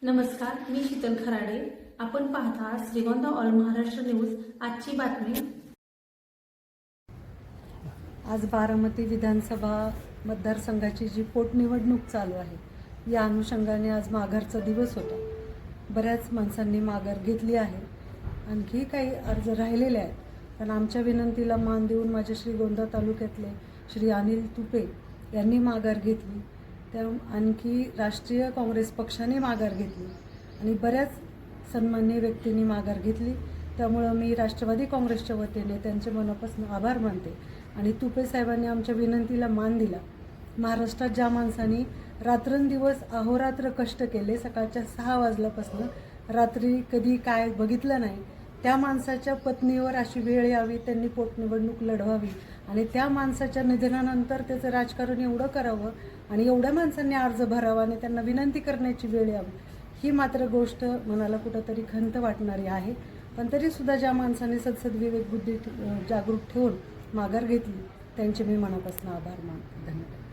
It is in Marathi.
नमस्कार, मी शीतल खराडे. आपण पाहता श्रीगोंदा ऑल महाराष्ट्र न्यूज. आजची बातमी. आज बारामती विधानसभा मतदारसंघाची जी पोटनिवडणूक चालू आहे या अनुषंगाने आज माघारचा दिवस होता. बऱ्याच माणसांनी माघार घेतली आहे. आणखी काही अर्ज राहिलेले आहेत, पण आमच्या विनंतीला मान देऊन माझ्या श्रीगोंदा तालुक्यातले श्री अनिल तुपे यांनी माघार घेतली. त्या आणखी राष्ट्रीय काँग्रेस पक्षाने माघार घेतली आणि बऱ्याच सन्माननीय व्यक्तींनी माघार घेतली. त्यामुळं मी राष्ट्रवादी काँग्रेसच्या वतीने त्यांचे मनापासून आभार मानते. आणि तुपे साहेबांनी आमच्या विनंतीला मान दिला. महाराष्ट्रात ज्या माणसांनी रात्रंदिवस अहोरात्र कष्ट केले, सकाळच्या 6 वाजल्यापासून रात्री कधी काय बघितलं नाही, त्या माणसाच्या पत्नीवर अशी वेळ यावी, त्यांनी पोटनिवडणूक लढवावी आणि त्या माणसाच्या निधनानंतर त्याचं राजकारण एवढं करावं आणि एवढ्या माणसांनी अर्ज भरावा आणि त्यांना विनंती करण्याची वेळ यावी, ही मात्र गोष्ट मनाला कुठंतरी खंत वाटणारी आहे. पण तरीसुद्धा ज्या माणसाने सद्सद्विवेक बुद्धी जागरूक ठेवून माघार घेतली, त्यांचे मी मनापासून आभार मानते. धन्यवाद.